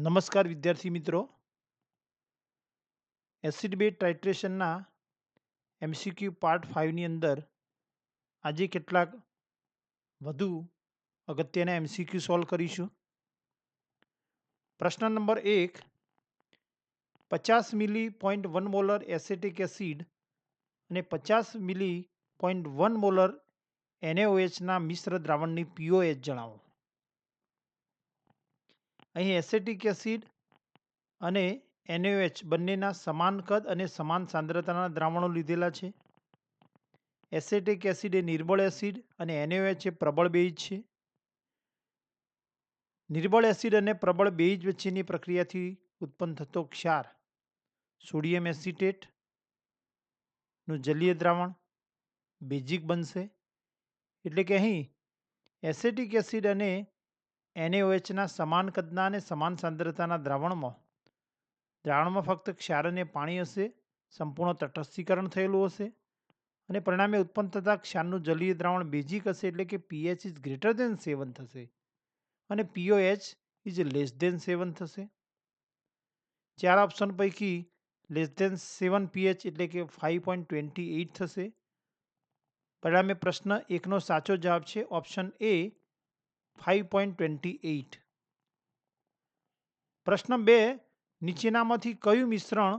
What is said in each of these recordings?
નમસ્કાર વિદ્યાર્થી મિત્રો, એસિડ બેઝ ટાઇટ્રેશનના MCQ પાર્ટ 5ની અંદર આજે કેટલાક વધુ અગત્યના MCQ સોલ્વ કરીશું. પ્રશ્ન નંબર 1, 50 મિલી 0.1 મોલર એસેટિક એસિડ અને 50 મિલી 0.1 મોલર NaOHના મિશ્ર દ્રાવણની pOH જણાવો. અહીં એસેટિક એસિડ અને NaOH બંનેના સમાન કદ અને સમાન સાંદ્રતાના દ્રાવણો લીધેલા છે. એસેટિક એસિડ એ નિર્બળ એસિડ અને NaOH એ પ્રબળ બેઝ છે. નિર્બળ એસિડ અને પ્રબળ બેઝ વચ્ચેની પ્રક્રિયાથી ઉત્પન્ન થતો ક્ષાર સોડિયમ એસિટેટનું જલીય દ્રાવણ બેઝિક બનશે. એટલે કે અહીં એસેટિક એસિડ અને NaOHના સમાન કદના અને સમાન સાંદ્રતાના દ્રાવણમાં ફક્ત ક્ષાર અને પાણી હશે. સંપૂર્ણ તટસ્થીકરણ થયેલું હશે અને પરિણામે ઉત્પન્ન થતા ક્ષારનું જલીય દ્રાવણ બેઝિક હશે. એટલે કે pH ઇઝ ગ્રેટર દેન 7 થશે અને pOH ઇઝ લેસ દેન 7 થશે. 4 ઓપ્શન પૈકી લેસ દેન 7 pH એટલે કે 5.28 થશે. પરિણામે પ્રશ્ન 1નો સાચો જવાબ છે ઓપ્શન A 5.28. પ્રશ્ન 2, નીચેનામાંથી કયું મિશ્રણ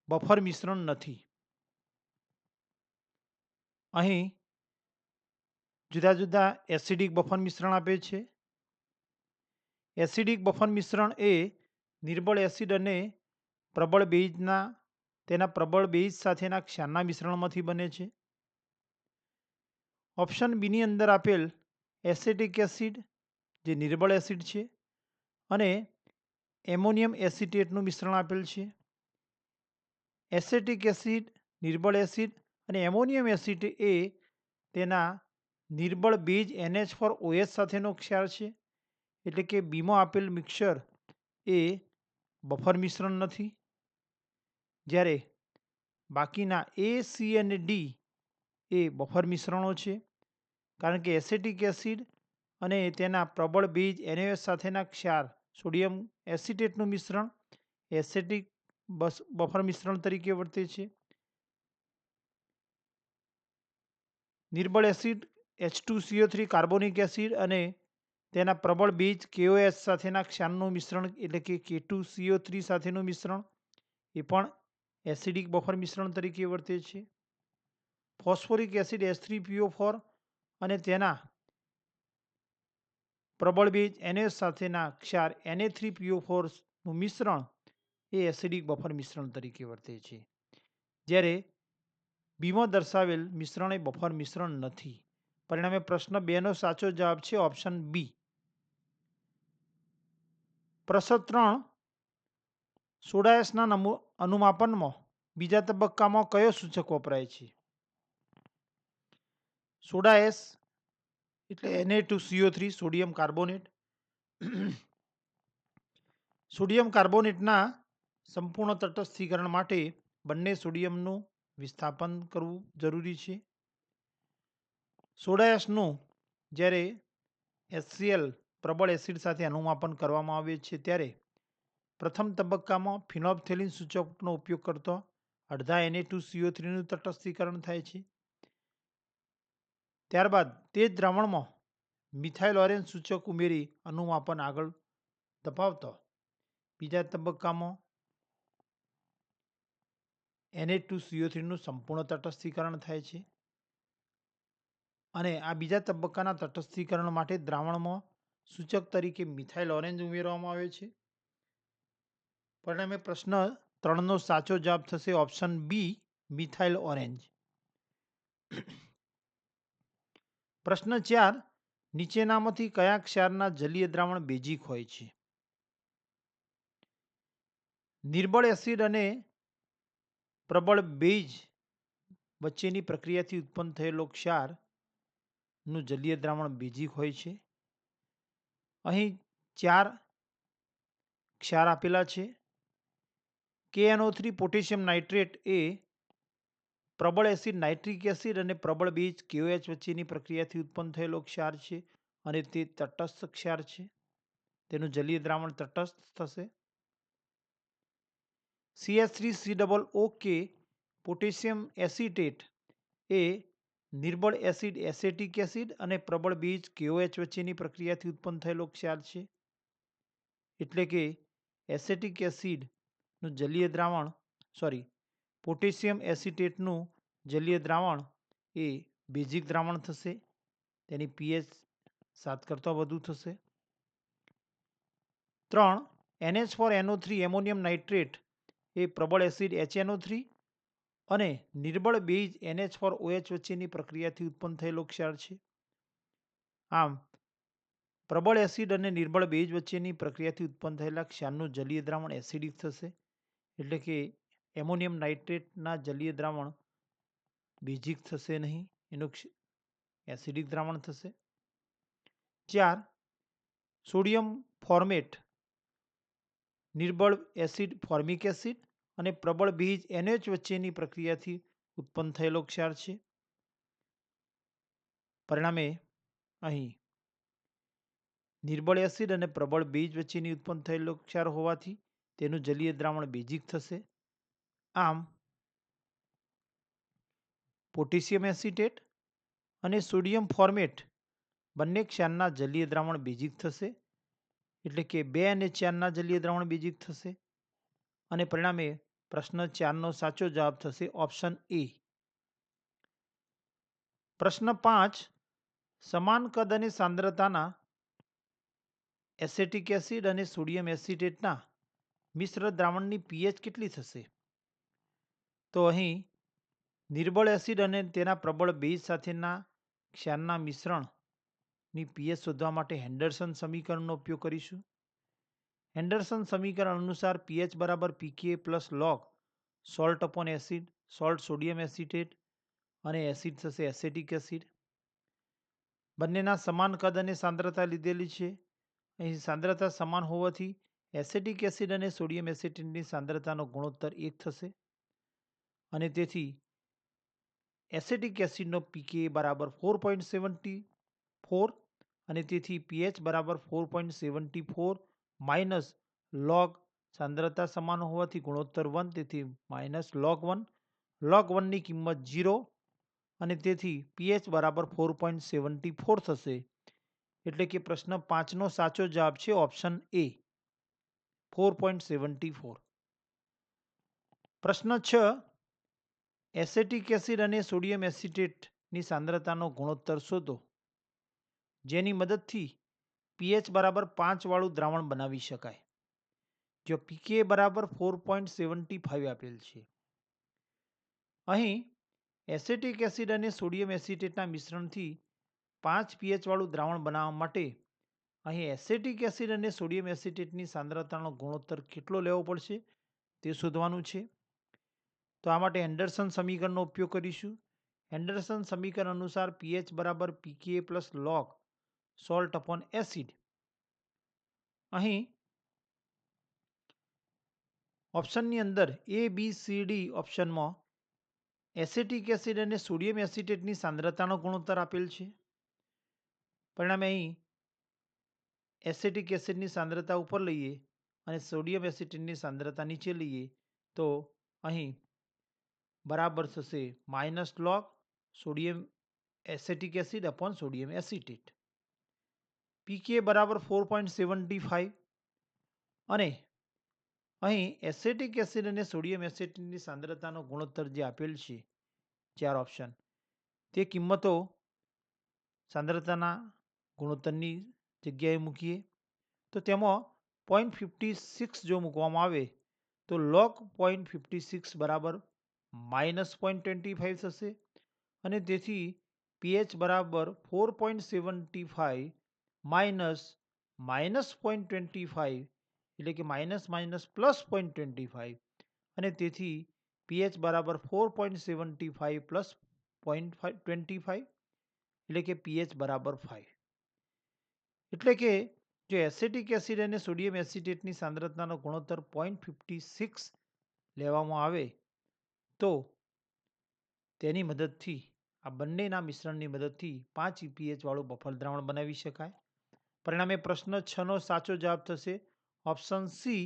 બફર મિશ્રણ નથી? અહીં જુદા જુદા એસિડિક બફર મિશ્રણ આપે છે. એસિડિક બફર મિશ્રણ એ નિર્બળ એસિડ અને તેના પ્રબળ બેઝ સાથેના ક્ષારના મિશ્રણમાંથી બને છે. ઓપ્શન બીની અંદર આપેલ એસેટિક એસિડ જે નિર્બળ એસિડ છે અને એમોનિયમ એસિટેટનું મિશ્રણ આપેલ છે. એસેટિક એસિડ, નિર્બળ એસિડ અને એમોનિયમ એસિડ એ તેના નિર્બળ બેઝ NH4OH સાથેનો ક્ષાર છે. એટલે કે બીમાં આપેલ મિક્સર એ બફર મિશ્રણ નથી. જ્યારે બાકીના A, C અને D એ બફર મિશ્રણો છે. કારણ કે એસેટિક એસિડ અને તેના પ્રબળ બેઝ NaOH સાથેના ક્ષાર સોડિયમ એસિટેટનું મિશ્રણ એસેટિક બફર મિશ્રણ તરીકે વર્તે છે. નિર્બળ એસિડ H2CO3 કાર્બોનિક એસિડ અને તેના પ્રબળ બેઝ KOH સાથેના ક્ષારનું મિશ્રણ એટલે કે K2CO3 સાથેનું મિશ્રણ એ પણ એસિડિક બફર મિશ્રણ તરીકે વર્તે છે. ફોસ્ફોરિક એસિડ H3PO4 અને તેના પ્રબળ બેઝ NaOH સાથેના ક્ષાર Na3PO4 નું મિશ્રણ એ એસિડિક બફર મિશ્રણ તરીકે વર્તે છે. જ્યારે બીમાં દર્શાવેલ મિશ્રણ એ બફર મિશ્રણ નથી. પરિણામે પ્રશ્ન 2નો સાચો જવાબ છે ઓપ્શન બી. પ્રશ્ન 3, સોડા એશના અનુમાપનમાં બીજા તબક્કામાં કયો સૂચક વપરાય છે? સોડા એશ એટલે Na2CO3 સોડિયમ કાર્બોનેટ. સોડિયમ કાર્બોનેટના સંપૂર્ણ તટસ્થીકરણ માટે બંને સોડિયમનું વિસ્થાપન કરવું જરૂરી છે. સોડા એશનું જ્યારે HCl પ્રબળ એસિડ સાથે અનુમાપન કરવામાં આવે છે ત્યારે પ્રથમ તબક્કામાં ફિનોલ્ફથેલિન સૂચકનો ઉપયોગ કરતો અડધા Na2CO3નું તટસ્થીકરણ થાય છે. ત્યારબાદ તે જ દ્રાવણમાં મિથાઇલ ઓરેન્જ સૂચક ઉમેરી અનુમાપન આગળ ધપાવતો બીજા તબક્કામાં Na2CO3નું સંપૂર્ણ તટસ્થીકરણ થાય છે. અને આ બીજા તબક્કાના તટસ્થીકરણ માટે દ્રાવણમાં સૂચક તરીકે મિથાઇલ ઓરેન્જ ઉમેરવામાં આવે છે. પરિણામે પ્રશ્ન 3નો સાચો જવાબ થશે ઓપ્શન બી મિથાઇલ ઓરેન્જ. પ્રશ્ન 4, નીચેનામાંથી કયા ક્ષારના જલીય દ્રાવણ બેઝિક હોય છે? નિર્બળ એસિડ અને પ્રબળ બેઝ વચ્ચેની પ્રક્રિયાથી ઉત્પન્ન થયેલો ક્ષારનું જલીય દ્રાવણ બેઝિક હોય છે. અહીં 4 ક્ષાર આપેલા છે. KNO3 પોટેશિયમ નાઇટ્રેટ એ પ્રબળ એસિડ નાઇટ્રિક એસિડ અને પ્રબળ બેઝ KOH વચ્ચેની પ્રક્રિયાથી ઉત્પન્ન થયેલો ક્ષાર છે. અને તે તટસ્થ ક્ષાર છે, તેનું જલીય દ્રાવણ તટસ્થ થશે. CH3COO પોટેશિયમ એસિટેટ એ નિર્બળ એસિડ એસેટિક એસિડ અને પ્રબળ બેઝ KOH વચ્ચેની પ્રક્રિયાથી ઉત્પન્ન થયેલો ક્ષાર છે. એટલે કે એસેટિક એસિડનું જલીય દ્રાવણ પોટેશિયમ એસિટેટનું જલીય દ્રાવણ એ બેઝિક દ્રાવણ થશે, તેની pH 7 કરતાં વધુ થશે. 3. NH4NO3 એમોનિયમ નાઇટ્રેટ એ પ્રબળ એસિડ HNO3 અને નિર્બળ બેઝ NH4OH વચ્ચેની પ્રક્રિયાથી ઉત્પન્ન થયેલો ક્ષાર છે. આમ પ્રબળ એસિડ અને નિર્બળ બેઝ વચ્ચેની પ્રક્રિયાથી ઉત્પન્ન થયેલા ક્ષારનું જલીય દ્રાવણ એસિડિક થશે. એટલે કે એમોનિયમ નાઇટ્રેટના જલીય દ્રાવણ બેઝિક થશે નહીં, એનું એસિડિક દ્રાવણ થશે. 4. સોડિયમ ફોર્મેટ નિર્બળ એસિડ ફોર્મિક એસિડ અને પ્રબળ બેઝ NH વચ્ચેની પ્રક્રિયાથી ઉત્પન્ન થયેલો ક્ષાર છે. પરિણામે અહીં નિર્બળ એસિડ અને પ્રબળ બેઝ વચ્ચેની ઉત્પન્ન થયેલો ક્ષાર હોવાથી તેનું જલીય દ્રાવણ બેઝિક થશે. આમ પોટેશિયમ એસિટેટ અને સોડિયમ ફોર્મેટ બંને ક્ષારના જલીય દ્રાવણ બેઝિક થશે. એટલે કે 2 અને 4ના જલીય દ્રાવણ બેઝિક થશે અને પરિણામે પ્રશ્ન 4નો સાચો જવાબ થશે ઓપ્શન એ. પ્રશ્ન 5. સમાન કદ અને સાંદ્રતાના એસેટિક એસિડ અને સોડિયમ એસિટેટના મિશ્ર દ્રાવણની pH કેટલી થશે? તો અહીં નિર્બળ એસિડ અને તેના પ્રબળ બેઝ સાથેના ક્ષારના મિશ્રણની pH શોધવા માટે હેન્ડરસન સમીકરણનો ઉપયોગ કરીશું. હેન્ડરસન સમીકરણ અનુસાર pH બરાબર pKa plus log salt upon acid, salt sodium acetate અને એસિડ થશે એસેટિક એસિડ. બંનેના સમાન કદ અને સાંદ્રતા લીધેલી છે. અહીં સાંદ્રતા સમાન હોવાથી એસેટિક એસિડ અને સોડિયમ એસિટેટની સાંદ્રતાનો ગુણોત્તર 1 થશે અને તેથી એસેટિક એસિડનો pKa બરાબર 4.74 અને તેથી pH બરાબર 4.74 માઇનસ log સાંદ્રતા સમાન હોવાથી ગુણોત્તર 1, તેથી માઇનસ log 1. log 1ની કિંમત 0 અને તેથી pH બરાબર 4.74 થશે. એટલે કે પ્રશ્ન 5નો સાચો જવાબ છે ઓપ્શન એ 4.74. પ્રશ્ન 6. એસેટિક એસિડ અને સોડિયમ એસિટેટની સાંદ્રતાનો ગુણોત્તર શોધો, જેની મદદથી pH બરાબર 5 વાળું દ્રાવણ બનાવી શકાય. જો pKa બરાબર 4.75 આપેલ છે. અહીં એસેટિક એસિડ અને સોડિયમ એસિટેટના મિશ્રણથી 5 pH વાળું દ્રાવણ બનાવવા માટે અહીં એસેટિક એસિડ અને સોડિયમ એસિટેટની સાંદ્રતાનો ગુણોત્તર કેટલો લેવો પડશે તે શોધવાનું છે. તો આ માટે હેન્ડરસન સમીકરણનો ઉપયોગ કરીશું. હેન્ડરસન સમીકરણ અનુસાર pH બરાબર pKa plus log salt upon acid. અહીં ઓપ્શનની અંદર ABCD ઓપ્શનમાં એસેટિક એસિડ અને સોડિયમ એસિટેટની સાંદ્રતાનો ગુણોત્તર આપેલ છે. પરિણામે અહીં એસેટિક એસિડની સાંદ્રતા ઉપર લઈએ અને સોડિયમ એસિટેટની સાંદ્રતા નીચે લઈએ તો અહીં બરાબર થશે minus log sodium acetic acid upon sodium acetate. pKa બરાબર 4.75 અને અહીં એસેટિક એસિડ અને સોડિયમ એસિટેટની સાંદ્રતાનો ગુણોત્તર જે આપેલ છે 4 ઓપ્શન, તે કિંમતો સાંદ્રતાના ગુણોત્તરની જગ્યાએ મૂકીએ તો તેમાં 0.56 જો મૂકવામાં આવે તો log 0.56 બરાબર માઇનસ 0.25 થશે અને તેથી pH બરાબર 4.75 માઇનસ માઇનસ 0.25 એટલે કે માઇનસ માઇનસ પ્લસ 0.25 અને તેથી pH બરાબર 4.75 પ્લસ 0.25 એટલે કે pH બરાબર 5. એટલે કે જો એસેટિક એસિડ અને સોડિયમ એસિટેટની સાંદ્રતાનો ગુણોત્તર 0.56 લેવામાં આવે તો તેની મદદથી આ બંનેના મિશ્રણની મદદથી 5 pH વાળું બફર દ્રાવણ બનાવી શકાય. પરિણામે પ્રશ્ન 6 નો સાચો જવાબ થશે ઓપ્શન સી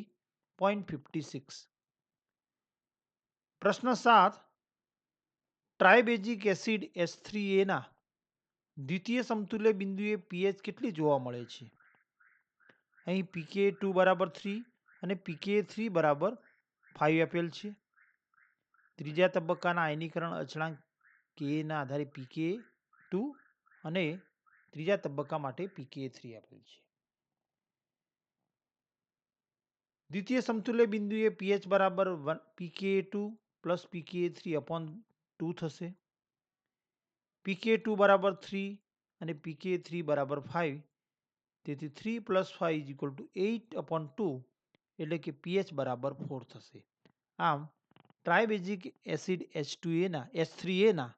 0.56. પ્રશ્ન 7 ટ્રાયબેઝિક એસિડ H3A ના દ્વિતીય સમતુલ્ય બિંદુએ pH કેટલી જોવા મળે છે? અહીં pK2 બરાબર 3 અને pK3 બરાબર 5 આપેલ છે. ત્રીજા તબક્કાના આયનીકરણ અચળાંક K ના આધારે pK2 અને ત્રીજા તબક્કા માટે pK3 આપેલ છે. દ્વિતીય સમતુલ્ય બિંદુએ pH બરાબર pK2 પ્લસ pK3 અપોન 2 થશે. pK2 બરાબર 3 અને pK3 બરાબર 5. તેથી 3 plus 5 is equal two 8 upon 2 એટલે કે pH બરાબર 4 થશે. આમ ટ્રાયબેઝિક એસિડ H3A ના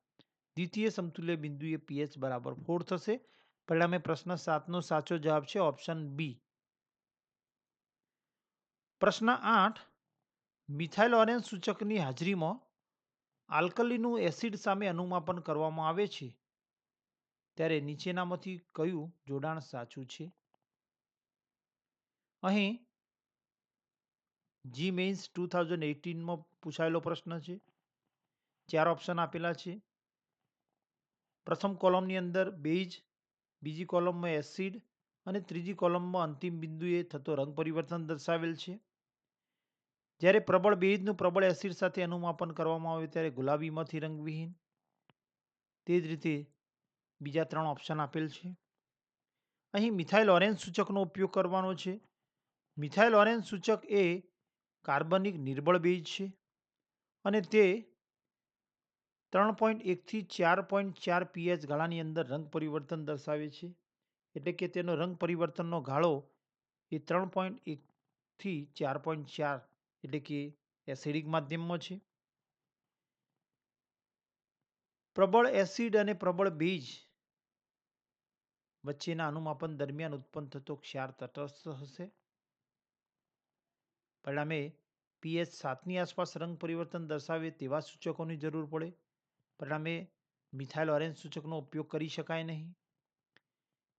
દ્વિતીય સમતુલ્ય બિંદુએ pH બરાબર 4 થશે. પરિણામે પ્રશ્ન 7 નો સાચો જવાબ છે ઓપ્શન બી. પ્રશ્ન 8 મિથાઇલ ઓરેન્જ સૂચકની હાજરીમાં આલ્કલીનું એસિડ સામે અનુમાપન કરવામાં આવે છે ત્યારે નીચેનામાંથી કયું જોડાણ સાચું છે? અહીં જી મેઇન્સ 2018માં પૂછાયેલો પ્રશ્ન છે. 4 ઓપ્શન આપેલા છે. પ્રથમ કોલમની અંદર બેઝ, બીજી કોલમમાં એસિડ અને ત્રીજી કોલમમાં અંતિમ બિંદુએ થતો રંગ પરિવર્તન દર્શાવેલ છે. જ્યારે પ્રબળ બેઝનું પ્રબળ એસિડ સાથે અનુમાપન કરવામાં આવે ત્યારે ગુલાબીમાંથી રંગવિહીન. તે જ રીતે બીજા 3 ઓપ્શન આપેલ છે. અહીં મિથાઇલ ઓરેન્જ સૂચકનો ઉપયોગ કરવાનો છે. મિથાઇલ ઓરેન્જ સૂચક એ કાર્બનિક નિર્બળ બેઝ છે અને તે 3.1 થી 4.4 pH ગાળાની અંદર રંગ પરિવર્તન દર્શાવે છે. એટલે કે તેનો રંગ પરિવર્તનનો ગાળો એ 3.1 થી 4.4 એટલે કે એસિડિક માધ્યમમાં છે. પ્રબળ એસિડ અને પ્રબળ બેઝ વચ્ચેના અનુમાપન દરમિયાન ઉત્પન્ન થતો ક્ષાર તટસ્થ હશે. પરિણામે pH 7ની આસપાસ રંગ પરિવર્તન દર્શાવે તેવા સૂચકોની જરૂર પડે. પરિણામે મિથાઇલ ઓરેન્જ સૂચકનો ઉપયોગ કરી શકાય નહીં.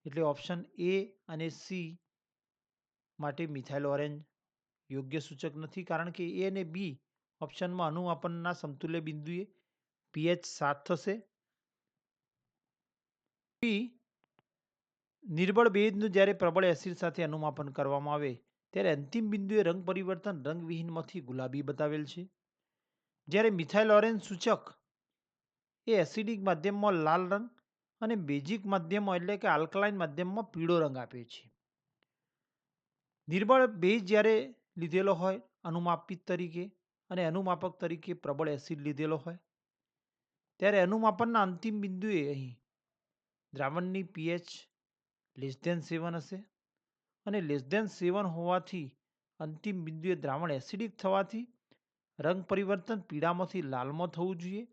એટલે ઓપ્શન એ અને સી માટે મિથાઇલ ઓરેન્જ યોગ્ય સૂચક નથી, કારણ કે એ અને બી ઓપ્શનમાં અનુમાપનના સમતુલ્ય બિંદુએ pH 7 થશે. નિર્બળ બેઝનું જ્યારે પ્રબળ એસિડ સાથે અનુમાપન કરવામાં આવે ત્યારે અંતિમ બિંદુએ રંગ પરિવર્તન રંગવિહીનમાંથી ગુલાબી બતાવેલ છે. જ્યારે મિથાઇલ ઓરેન્જ સૂચક એ એસિડિક માધ્યમમાં લાલ રંગ અને બેઝિક માધ્યમમાં એટલે કે આલ્કલાઇન માધ્યમમાં પીળો રંગ આપે છે. નિર્બળ બેઝ જ્યારે લીધેલો હોય અનુમાપિત તરીકે અને અનુમાપક તરીકે પ્રબળ એસિડ લીધેલો હોય ત્યારે અનુમાપનના અંતિમ બિંદુએ અહીં દ્રાવણની pH <7 હશે અને <7 હોવાથી અંતિમ બિંદુએ દ્રાવણ એસિડિક થવાથી રંગ પરિવર્તન પીળામાંથી લાલમાં થવું જોઈએ.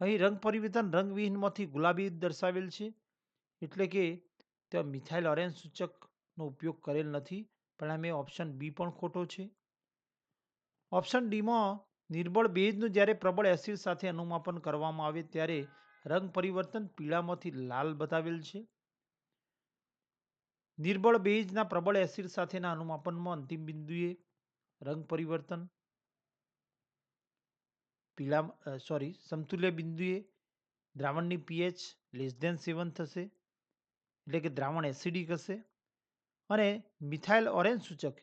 અહીં રંગ પરિવર્તન રંગવિહીનમાંથી ગુલાબી દર્શાવેલ છે એટલે કે ત્યાં મિથાઇલ ઓરેન્જ સૂચકનો ઉપયોગ કરેલ નથી. પરિણામે ઓપ્શન બી પણ ખોટો છે. ઓપ્શન ડીમાં નિર્બળ બેઝનું જ્યારે પ્રબળ એસિડ સાથે અનુમાપન કરવામાં આવે ત્યારે રંગ પરિવર્તન પીળામાંથી લાલ બતાવેલ છે. નિર્બળ બેઝના પ્રબળ એસિડ સાથેના અનુમાપનમાં અંતિમ બિંદુએ રંગ પરિવર્તન સમતુલ્ય બિંદુએ દ્રાવણની pH <7 થશે એટલે કે દ્રાવણ એસિડિક હશે અને મિથાઇલ ઓરેન્જ સૂચક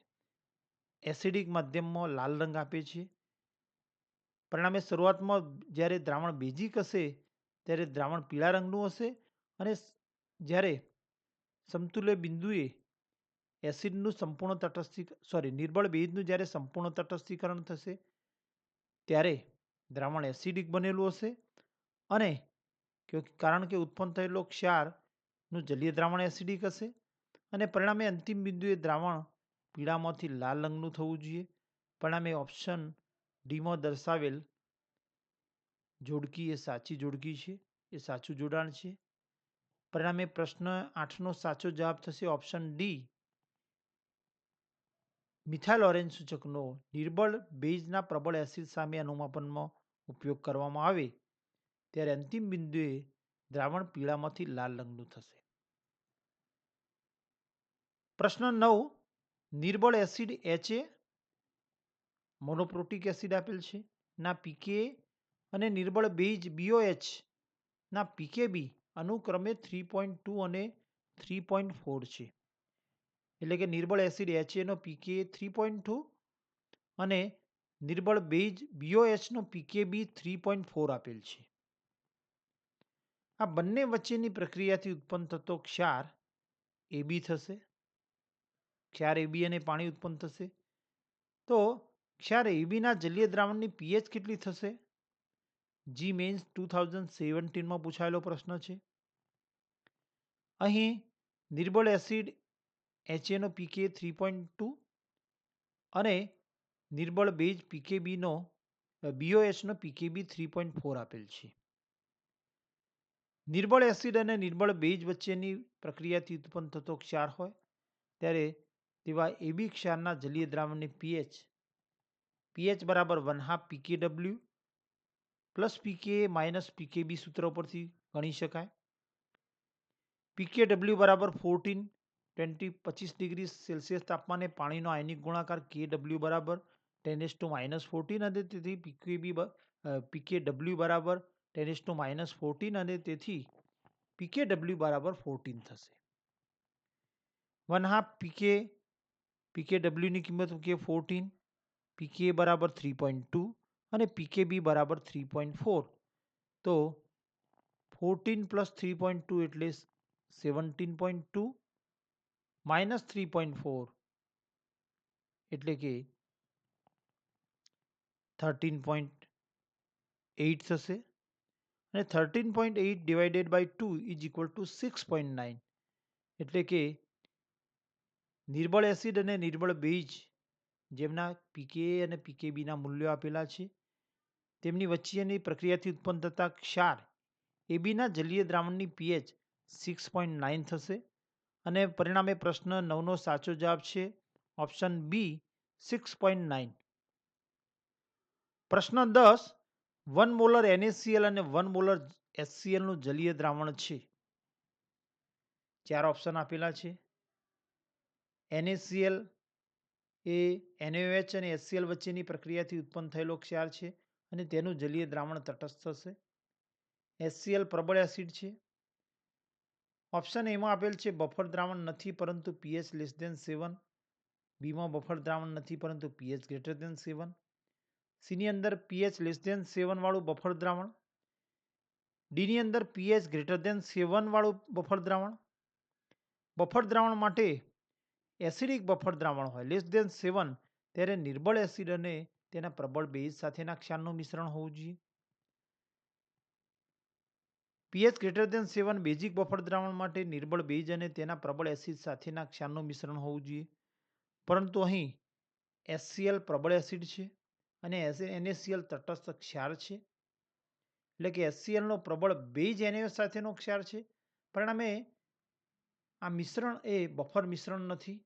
એસિડિક માધ્યમમાં લાલ રંગ આપે છે. પરિણામે શરૂઆતમાં જ્યારે દ્રાવણ બેઝિક હશે ત્યારે દ્રાવણ પીળા રંગનું હશે અને જ્યારે સમતુલ્ય બિંદુએ એસિડનું નિર્બળ બેઝનું જ્યારે સંપૂર્ણ તટસ્થીકરણ થશે ત્યારે દ્રાવણ એસિડિક બનેલું હશે અને કારણ કે ઉત્પન્ન થયેલો ક્ષારનું જલીય દ્રાવણ એસિડિક હશે અને પરિણામે અંતિમ બિંદુએ દ્રાવણ પીળામાંથી લાલ રંગનું થવું જોઈએ. પરિણામે ઓપ્શન ડીમાં દર્શાવેલ જોડકી એ સાચી જોડકી છે, એ સાચું જોડાણ છે. પરિણામે પ્રશ્ન 8નો સાચો જવાબ થશે ઓપ્શન ડી. મિથાઇલ ઓરેન્જ સૂચકનો નિર્બળ બેઝના પ્રબળ એસિડ સામે અનુમાપનમાં ઉપયોગ કરવામાં આવે ત્યારે અંતિમ બિંદુએ દ્રાવણ પીળામાંથી લાલ રંગનું થશે. પ્રશ્ન 9, નિર્બળ એસિડ HA મોનોપ્રોટિક એસિડ આપેલ છે ના પીકે અને નિર્બળ બેઝ BOH ના પીકેબી અનુક્રમે 3.2 અને 3.4 છે. એટલે કે નિર્બળ એસિડ HA નો પીકે 3.2 અને નિર્બળ બેઝ BOH નો પીકેબી 3.4 આપેલ છે. આ બંને વચ્ચેની પ્રક્રિયાથી ઉત્પન્ન થતો ક્ષાર AB થશે. ક્ષાર AB અને પાણી ઉત્પન્ન થશે. તો ક્ષાર AB ના જલીય દ્રાવણની pH કેટલી થશે? જી મેન્સ 2017માં પૂછાયેલો પ્રશ્ન છે. અહીં નિર્બળ એસિડ HA નો પીકે 3.2 અને નિર્બળ બેઝ પીકેબી નો BOH નો પીકેબી 3.4 આપેલ છે. નિર્બળ એસિડ અને નિર્બળ બેઝ વચ્ચેની પ્રક્રિયાથી ઉત્પન્ન થતો ક્ષાર હોય ત્યારે તેવા AB ક્ષારના જલીય દ્રાવણની pH બરાબર 1/2 pKw plus pKa minus pKb સૂત્ર પરથી ગણી શકાય. pKw બરાબર 25 ડિગ્રી સેલ્સિયસ તાપમાને પાણીનો આયનિક ગુણાકાર KW બરાબર 10⁻14 અને તેથી pKw બરાબર 10⁻14 અને તેથી pKw બરાબર 14 થશે. 1/2 pKw ની કિંમત મૂકીએ 14, pKa બરાબર 3.2 અને pKb બરાબર 3.4. તો 14 પ્લસ 3.2 એટલે 17.2 માઇનસ 3.4 એટલે કે 13.8 થશે અને 13.8 divided by 2 is equal to 6.9 એટલે કે નિર્બળ એસિડ અને નિર્બળ બેઝ જેમના પીકે અને પીકેબી ના મૂલ્યો આપેલા છે તેમની વચ્ચેની પ્રક્રિયાથી ઉત્પન્ન થતા ક્ષાર એબીના જલીય દ્રાવણની pH 6.9 થશે અને પરિણામે પ્રશ્ન 9નો સાચો જવાબ છે ઓપ્શન બી 6.9. પ્રશ્ન 10, 1 મોલર NaCl અને 1 મોલર HCl નું જલીય દ્રાવણ છે. 4 ઓપ્શન આપેલા છે. NaCl એ NaOH અને HCl વચ્ચેની પ્રક્રિયાથી ઉત્પન્ન થયેલો ક્ષાર છે અને તેનું જલીય દ્રાવણ તટસ્થ થશે. HCl પ્રબળ એસિડ છે. ઓપ્શન એમાં આપેલ છે બફર દ્રાવણ નથી પરંતુ pH <7. બીમાં બફર દ્રાવણ નથી પરંતુ pH <7. સીની અંદર pH <7 વાળું બફર દ્રાવણ. ડીની અંદર pH <7 વાળું બફર દ્રાવણ. બફર દ્રાવણ માટે એસિડિક બફર દ્રાવણ હોય <7 ત્યારે નિર્બળ એસિડ અને તેના પ્રબળ બેઝ સાથેના ક્ષારનું મિશ્રણ હોવું જોઈએ. pH <7 બેઝિક બફર દ્રાવણ માટે નિર્બળ બેઝ અને તેના પ્રબળ એસિડ સાથેના ક્ષારનું મિશ્રણ હોવું જોઈએ. પરંતુ અહીં HCl પ્રબળ એસિડ છે અને NaCl તટસ્થ ક્ષાર છે. એટલે કે HCl નો પ્રબળ બેઝ NaOH સાથેનો ક્ષાર છે. પરિણામે આ મિશ્રણ એ બફર મિશ્રણ નથી.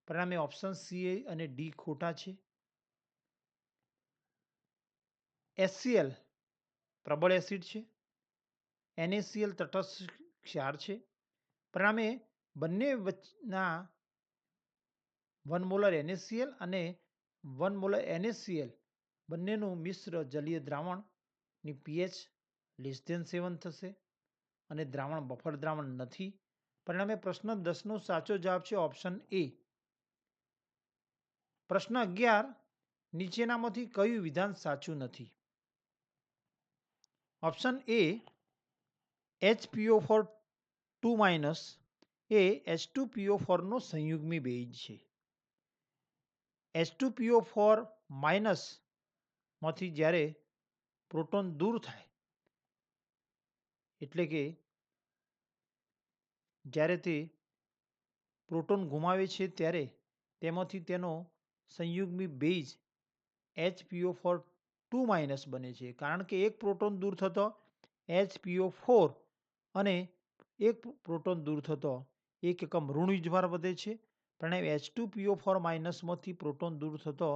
પરિણામે ઓપ્શન સી અને ડી ખોટા છે. HCl પ્રબળ એસિડ છે. NaCl તટસ્થ ક્ષાર છે. પરિણામે બંને વચ્ચેના 1 મોલર NaCl અને 1 મોલર NaCl બંનેનું મિશ્ર જલીય દ્રાવણની pH <7 થશે અને દ્રાવણ બફર દ્રાવણ નથી. પરિણામે પ્રશ્ન 10નો સાચો જવાબ છે ઓપ્શન એ. પ્રશ્ન 11, નીચેનામાંથી કયું વિધાન સાચું નથી? Option A HPO4 2- A H2PO4 no સંયુગ્મી base છે. H2PO4- માંથી જ્યારે પ્રોટોન દૂર થાય એટલે કે જ્યારે તે પ્રોટોન ગુમાવે છે ત્યારે તેમાંથી તેનો સંયુગ્મી બેઝ HPO4 2- બને છે. કારણ કે એક પ્રોટોન દૂર થતો HPO4 અને એક પ્રોટોન દૂર થતો એક એકમ ઋણ વીજભાર વધે છે. પરિણામે H2PO4- માંથી પ્રોટોન દૂર થતો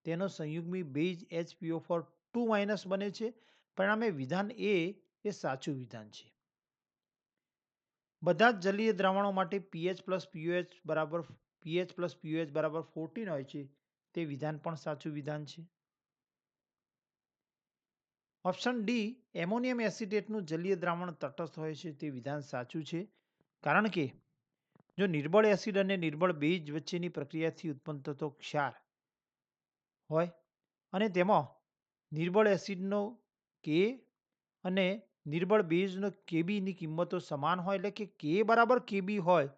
તેનો સંયુગ્મી બેઝ HPO4 2- બને છે. પરિણામે વિધાન એ એ સાચું વિધાન છે. બધા જ જલીય દ્રાવણો માટે pH પ્લસ POH બરાબર 14 હોય છે તે વિધાન પણ સાચું વિધાન છે. ઓપ્શન ડી એમોનિયમ એસિટેટનું જલીય દ્રાવણ તટસ્થ હોય છે તે વિધાન સાચું છે. કારણ કે જો નિર્બળ એસિડ અને નિર્બળ બેઝ વચ્ચેની પ્રક્રિયાથી ઉત્પન્ન થતો ક્ષાર હોય અને તેમાં નિર્બળ એસિડનો કે અને નિર્બળ બેઝનો કેબી ની કિંમતો સમાન હોય એટલે કે કે બરાબર કેબી હોય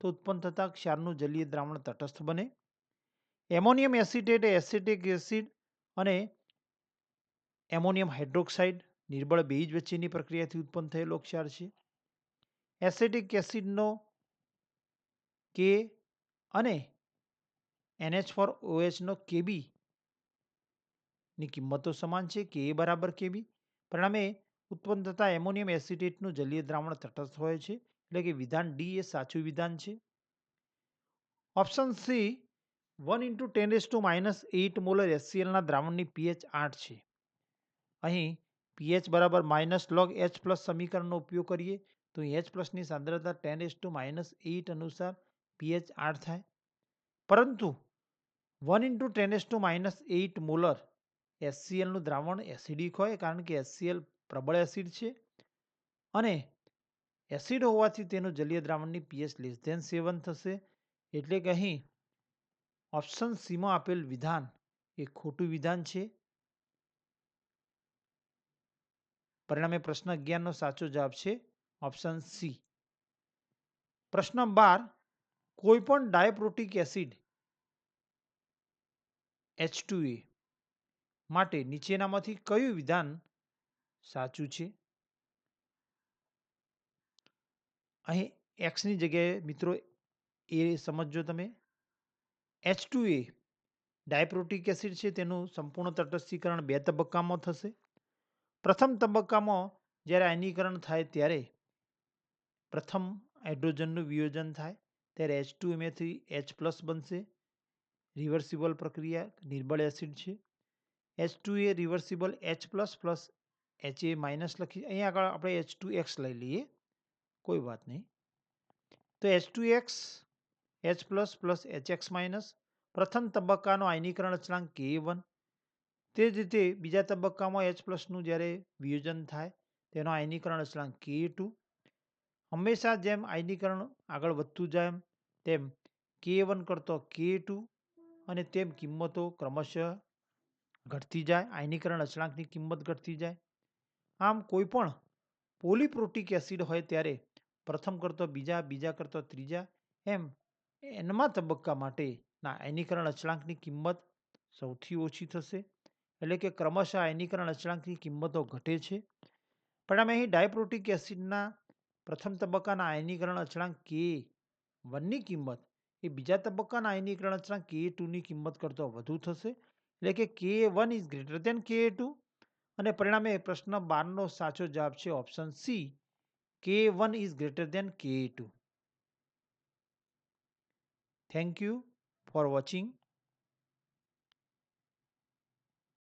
તો ઉત્પન્ન થતા ક્ષારનું જલીય દ્રાવણ તટસ્થ બને. એમોનિયમ એસિટેટ એસિટિક એસિડ અને એમોનિયમ હાઇડ્રોક્સાઇડ નિર્બળ બેઝ વચ્ચેની પ્રક્રિયાથી ઉત્પન્ન થયેલો ક્ષાર છે. એસિટિક એસિડનો કે અને NH4OH નો કેબી ની કિંમતો સમાન છે કે એ બરાબર કેબી. પરિણામે ઉત્પન્ન થતા એમોનિયમ એસિટેટનું જલીય દ્રાવણ તટસ્થ હોય છે એટલે કે વિધાન ડી એ સાચું વિધાન છે. ઓપ્શન સી 1 × 10⁻⁸ મોલર HClના દ્રાવણની pH 8 છે. અહીં pH બરાબર -log H+ સમીકરણનો ઉપયોગ કરીએ તો H+ની સાંદ્રતા 10⁻8 અનુસાર pH 8 થાય. પરંતુ 1 × 10⁻8 મોલર HClનું દ્રાવણ એસિડિક હોય કારણ કે HCl પ્રબળ એસિડ છે અને એસિડ હોવાથી તેનું જલીય દ્રાવણની pH <7 થશે. એટલે કે અહીં ઓપ્શન સીમાં આપેલ વિધાન એ ખોટું વિધાન છે. પરિણામે પ્રશ્ન 11નો સાચો જવાબ છે ઓપ્શન સી. પ્રશ્ન 12 કોઈપણ ડાયપ્રોટિક એસિડ H2A માટે નીચેનામાંથી કયું વિધાન સાચું છે? અહીં X ની જગ્યાએ મિત્રો એ સમજજો તમે. H2A ડાયપ્રોટિક એસિડ છે તેનું સંપૂર્ણ તટસ્થીકરણ 2 તબક્કામાં થશે. પ્રથમ તબક્કામાં જ્યારે આયનીકરણ થાય ત્યારે પ્રથમ હાઇડ્રોજનનું વિયોજન થાય ત્યારે H2માંથી H+ બનશે. રિવર્સિબલ પ્રક્રિયા નિર્બળ એસિડ છે. H2A રિવર્સિબલ H++ HA- લખી અહીંયા આગળ આપણે H2X લઈ લઈએ, કોઈ વાત નહીં. તો H2X H++ HX- પ્રથમ તબક્કાનો આયનીકરણ અચળાંક Ka1. તે જ રીતે બીજા તબક્કામાં H+નું જ્યારે વિયોજન થાય તેનો આયનીકરણ અચળાંક Ka2. હંમેશા જેમ આયનીકરણ આગળ વધતું જાય તેમ Ka1 કરતો Ka2 અને તેમ કિંમતો ક્રમશઃ ઘટતી જાય, આયનીકરણ અચળાંકની કિંમત ઘટતી જાય. આમ કોઈ પણ પોલીપ્રોટિક એસિડ હોય ત્યારે પ્રથમ કરતો બીજા, બીજા કરતો ત્રીજા એમ nમા તબક્કા માટેના આયનીકરણ અચળાંકની કિંમત સૌથી ઓછી થશે. એટલે કે ક્રમશઃ આયનીકરણ અચળાંકની કિંમતો ઘટે છે. પરિણામે અહીં ડાયપ્રોટિક એસિડના પ્રથમ તબક્કાના આયનીકરણ અચળાંક Ka1ની કિંમત એ બીજા તબક્કાના આયનીકરણ અચળાંક Ka2ની કિંમત કરતાં વધુ થશે. એટલે કે Ka1 is greater than Ka2 અને પરિણામે પ્રશ્ન 12નો સાચો જવાબ છે option C Ka1 is greater than Ka2. Thank you for watching.